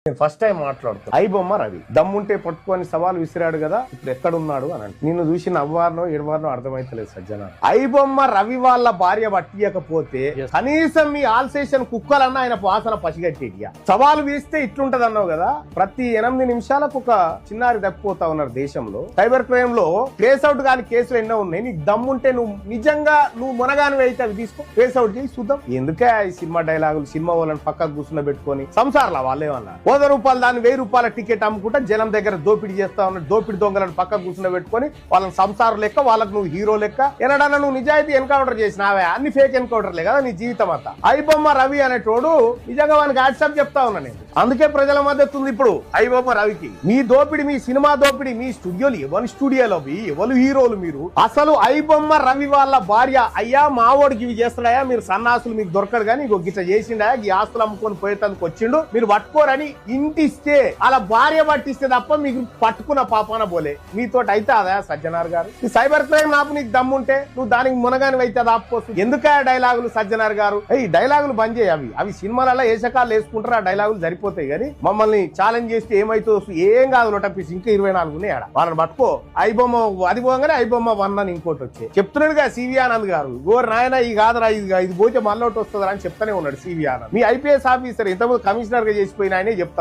నేను first time మాట్లాడుతాను. ఐబొమ్మ రవి దమ్ముంటే పట్టుకొని సవాల్ విసిరాడు కదా, ఇప్పుడు ఎక్కడున్నాడు అని అంటే నిన్ను చూసి నవ్వారనో ఏడవారనో అర్థమైతలేదు సజ్జన. ఐబొమ్మ రవి వాళ్ళ భార్య పట్టియకపోతే కనీసం మీ ఆల్సేషన్ కుక్కలన్నా ఆయన వాసన పసిగట్టేటియా. సవాలు వేస్తే ఇట్లుంటది అన్నావు కదా, ప్రతి 8 నిమిషాలకు ఒక చిన్నారి తప్పిపోతా ఉన్నారు దేశంలో. సైబర్ క్రైమ్ లో ట్రేస్ అవుట్ కాని కేసులు ఎన్నో ఉన్నాయి. నీకు దమ్ముంటే నువ్వు నిజంగా నువ్వు మునగాని అయితే అవి తీసుకో, ట్రేస్ అవుట్ చేసి చూద్దాం. ఎందుకే ఈ సినిమా డైలాగులు, సినిమా వాళ్ళని పక్కకు కూర్చున్న పెట్టుకొని సంసార్లా వాళ్ళేమన్నా ₹100 దాన్ని ₹1000 టికెట్ అమ్ముకుంటా జనం దగ్గర దోపిడీ చేస్తా ఉన్నాడు. దోపిడీ దొంగలను పక్కకు కూర్చున్న పెట్టుకొని వాళ్ళని సంసారం లెక్క, వాళ్ళకు నువ్వు హీరో లెక్క. ఎనడన్నా నువ్వు నిజాయితీ ఎన్కౌంటర్ చేసినావే, అన్ని ఫేక్ ఎన్కౌంటర్లే కదా నీ జీవితం అంతా. ఐబొమ్మ రవి అనేటోడు నిజంగా వానికి వాట్సాప్ చెప్తా ఉన్నా నేను. అందుకే ప్రజల మద్దతు ఉంది ఇప్పుడు ఐబొమ్మ రవికి. మీ దోపిడి, మీ సినిమా దోపిడి, మీ స్టూడియోలు ఎవరి స్టూడియోలో ఎవరు హీరోలు మీరు? అసలు ఐబొమ్మ రవి వాళ్ళ భార్య అయ్యా మావోడికి ఇవి చేస్తున్నాయా మీరు సన్నాసులు, మీకు దొరకడు కానీ ఇంకో గిట్ల చేసిండా, ఈ ఆస్తులు అమ్ముకొని పోయేందుకు వచ్చిండు, మీరు పట్టుకోరని ఇంటిస్తే అలా భార్య పట్టిస్తే తప్ప మీకు పట్టుకున్న పాపాన పోలే. మీతో అయితే అదా సజ్జనార్ గారు? ఈ సైబర్ క్రైమ్ నాపు నీకు దమ్ముంటే నువ్వు దానికి మునగాని అయితే అది ఆపుకోవచ్చు. ఎందుకా డైలాగులు సజ్జనార్ గారు? ఈ డైలాగులు బంద్ చేయి. అవి సినిమాలలో ఏసకాలు వేసుకుంటారు, ఆ డైలాగులు సరిపోతాయి. కానీ మమ్మల్ని ఛాలెంజ్ చేస్తే ఏమైతే ఏం కాదు నోటపీస్ ఇంకా 24 ఉన్నాయి ఆడ, వాళ్ళని పట్టుకో. ఐబొమ్మ అది పోగానే ఐబొమ్మ 1 అని ఇంకోటి వచ్చే చెప్తున్నాడుగా సివి ఆనంద్ గారు. గోరు నాయన ఈ కాదురా, ఇది పోతే మళ్ళీ వస్తుందా అని చెప్తానే ఉన్నాడు సివి ఆనంద్. మీ ఐపీఎస్ ఆఫీసర్ ఇంతకుముందు కమిషనర్ గా చేసిపోయిన ఆయనే చెప్తాడు.